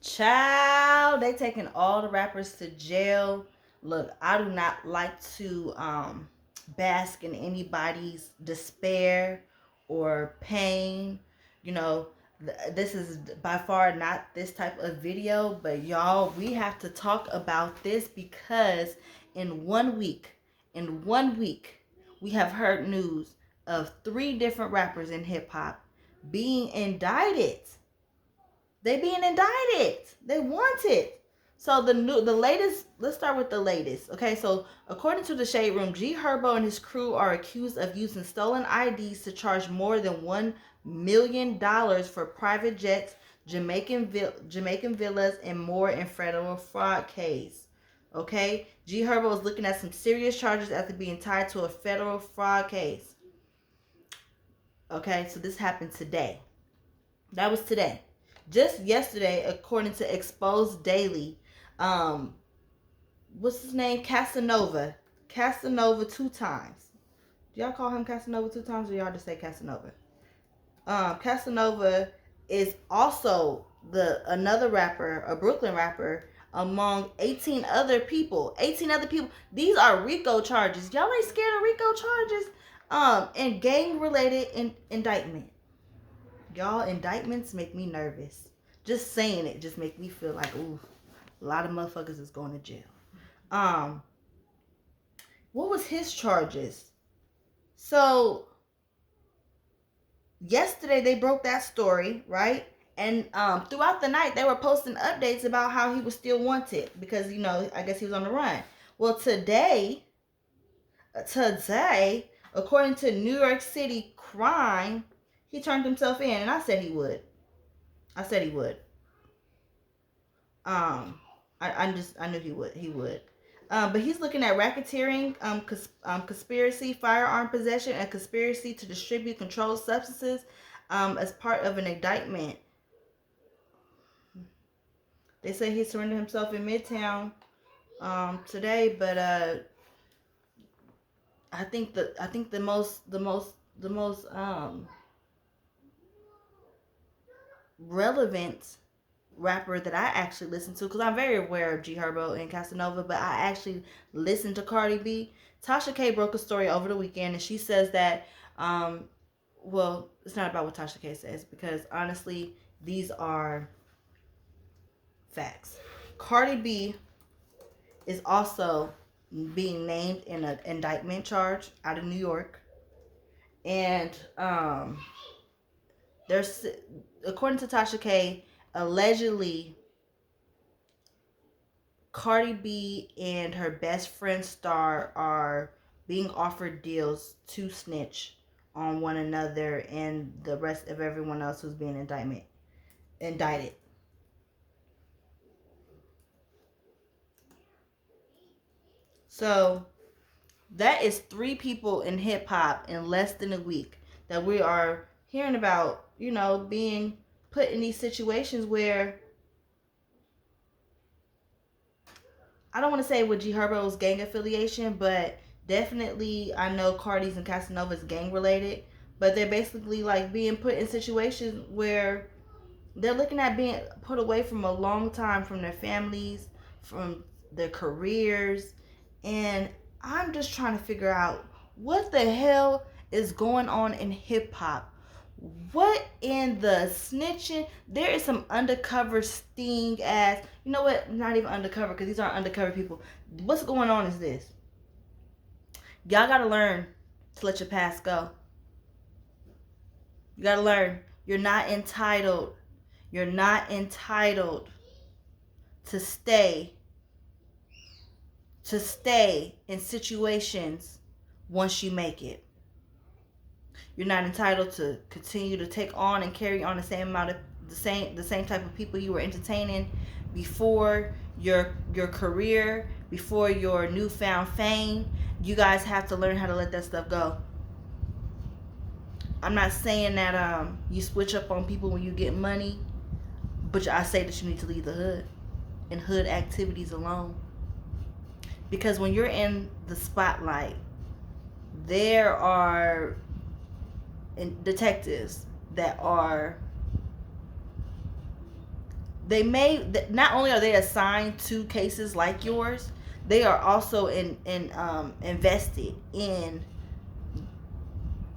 Child, they taking all the rappers to jail. Look, I do not like to bask in anybody's despair or pain. You know, this is by far not this type of video, but y'all, we have to talk about this because in 1 week, we have heard news of 3 different rappers in hip hop being indicted. They being indicted. They want it. So the latest. Let's start with the latest. Okay, so according to the Shade Room, Herbo and his crew are accused of using stolen IDs to charge more than $1 million for private jets, Jamaican villas, and more in federal fraud case. Okay, Herbo is looking at some serious charges after being tied to a federal fraud case. Okay, so this happened today. That was today. Just yesterday, according to Exposed Daily, what's his name? Casanova. Casanova 2 times. Do y'all call him Casanova 2 times, or y'all just say Casanova? Casanova is also another rapper, a Brooklyn rapper, among 18 other people. 18 other people. These are RICO charges. Y'all ain't scared of RICO charges? And gang-related indictment. Y'all, indictments make me nervous. Just saying it just make me feel like, ooh, a lot of motherfuckers is going to jail. What was his charges? So yesterday they broke that story, right? And throughout the night they were posting updates about how he was still wanted because, I guess he was on the run. Well, today, according to New York City crime, he turned himself in, and I said he would. I knew he would. But he's looking at racketeering, conspiracy, firearm possession, and conspiracy to distribute controlled substances as part of an indictment. They say he surrendered himself in Midtown today, but I think the most relevant rapper that I actually listen to, because I'm very aware of Herbo and Casanova, but I actually listen to Cardi B. Tasha K broke a story over the weekend, and she says that, well, it's not about what Tasha K says, because honestly, these are facts. Cardi B is also being named in an indictment charge out of New York, and there's, according to Tasha K, allegedly Cardi B and her best friend Star are being offered deals to snitch on one another and the rest of everyone else who's being indicted. So that is 3 people in hip hop in less than a week that we are hearing about, being put in these situations where, I don't want to say with Herbo's gang affiliation, but definitely I know Cardi's and Casanova's gang related. But they're basically like being put in situations where they're looking at being put away from a long time from their families, from their careers. And I'm just trying to figure out what the hell is going on in hip hop. What in the snitching? There is some undercover sting ass. You know what? Not even undercover, because these aren't undercover people. What's going on is this. Y'all gotta learn to let your past go. You gotta learn. You're not entitled. You're not entitled to stay in situations once you make it. You're not entitled to continue to take on and carry on the same type of people you were entertaining before your career, before your newfound fame. You guys have to learn how to let that stuff go. I'm not saying that you switch up on people when you get money, but I say that you need to leave the hood and hood activities alone. Because when you're in the spotlight, there are detectives that are not only are they assigned to cases like yours, they are also invested in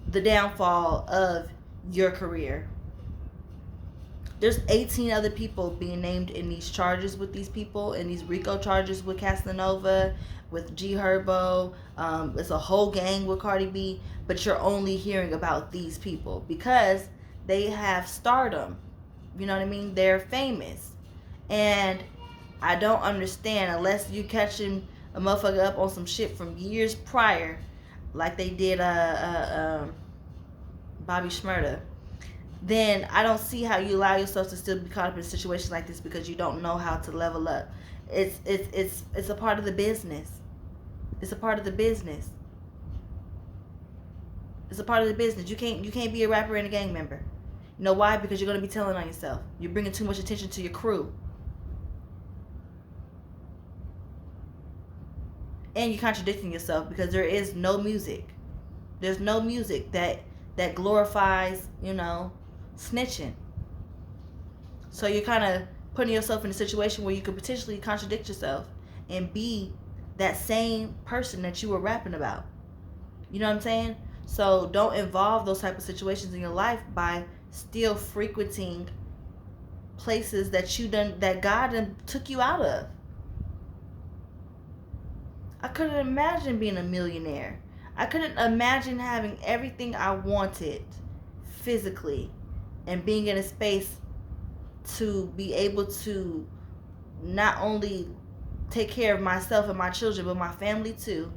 the downfall of your career. There's 18 other people being named in these charges with these people, in these RICO charges with Casanova, with Herbo. It's a whole gang with Cardi B, but you're only hearing about these people because they have stardom. You know what I mean? They're famous. And I don't understand, unless you catching a motherfucker up on some shit from years prior, like they did Bobby Shmurda, then I don't see how you allow yourself to still be caught up in situations like this because you don't know how to level up. It's a part of the business. It's a part of the business. It's a part of the business. You can't be a rapper and a gang member. You know why? Because you're gonna be telling on yourself. You're bringing too much attention to your crew. And you're contradicting yourself because there is no music. There's no music that glorifies, snitching. So you're kind of putting yourself in a situation where you could potentially contradict yourself and be that same person that you were rapping about. You know what I'm saying? So don't involve those type of situations in your life by still frequenting places that God took you out of. I couldn't imagine being a millionaire. I couldn't imagine having everything I wanted physically and being in a space to be able to not only take care of myself and my children, but my family too.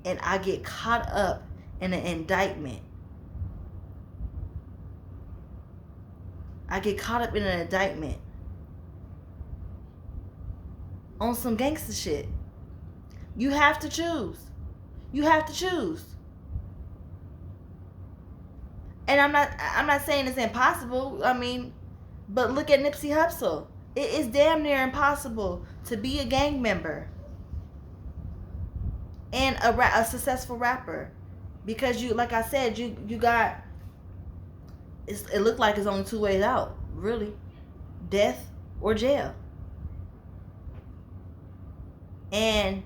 And I get caught up in an indictment. I get caught up in an indictment on some gangster shit. You have to choose. You have to choose. And I'm not saying it's impossible. I mean, but look at Nipsey Hussle. It is damn near impossible to be a gang member and a successful rapper, because like I said, you got. It looked like it's only two ways out, really: death or jail. And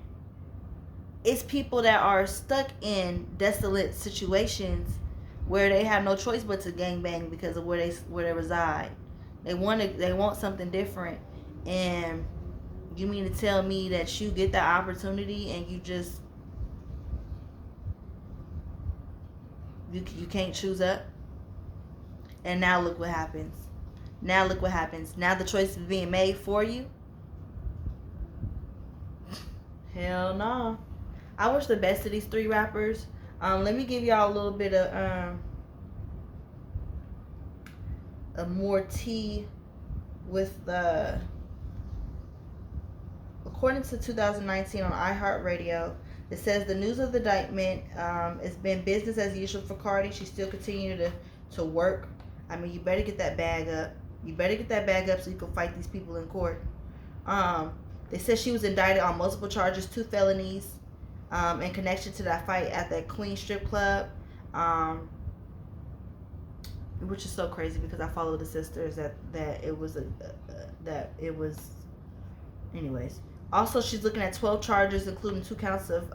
it's people that are stuck in desolate situations where they have no choice but to gangbang because of where they reside. They want something different, and you mean to tell me that you get that opportunity and you just you can't choose up? And now look what happens. Now the choice is being made for you. Hell no. I wish the best of these three rappers. Let me give y'all a little bit of more tea with the. According to 2019 on iHeartRadio, it says the news of the indictment has been business as usual for Cardi. She still continued to work. I mean, you better get that bag up. You better get that bag up so you can fight these people in court. They said she was indicted on multiple charges, 2 felonies, in connection to that fight at that Queen strip club, which is so crazy because I follow the sisters that it was anyways. Also, she's looking at 12 charges, including 2 counts of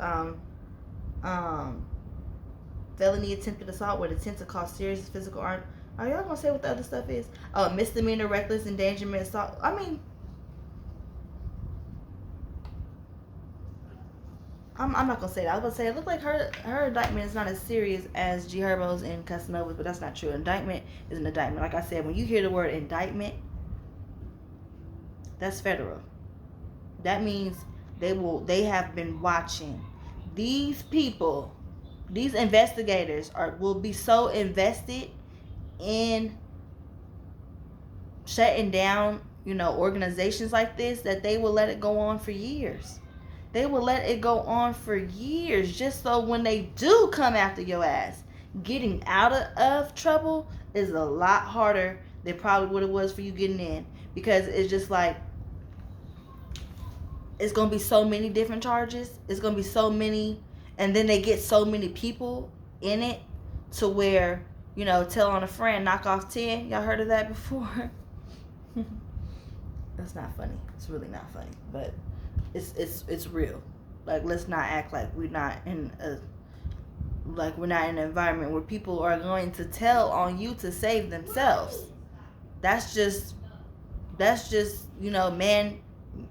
felony attempted assault with intent to cause serious physical harm. Are y'all gonna say what the other stuff is? Oh, misdemeanor reckless endangerment assault. I mean, I'm not gonna say that. I was gonna say it looked like her indictment is not as serious as G Herbo's and Casanova's, but that's not true. Indictment is an indictment. Like I said, when you hear the word indictment, that's federal. That means they have been watching. These people, these investigators will be so invested in shutting down, organizations like this that they will let it go on for years. They will let it go on for years just so when they do come after your ass, getting out of trouble is a lot harder than probably what it was for you getting in, because it's just like it's going to be so many different charges. It's going to be so many, and then they get so many people in it to where, tell on a friend, knock off 10. Y'all heard of that before? That's not funny. It's really not funny, but it's real. Like, let's not act like we're not in an environment where people are going to tell on you to save themselves. That's just man,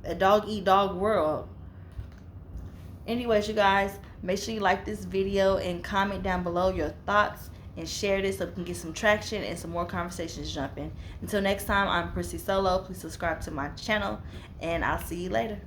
a dog eat dog world. Anyways, you guys, make sure you like this video and comment down below your thoughts and share this so we can get some traction and some more conversations jumping. Until next time, I'm Prissy Solo. Please subscribe to my channel, and I'll see you later.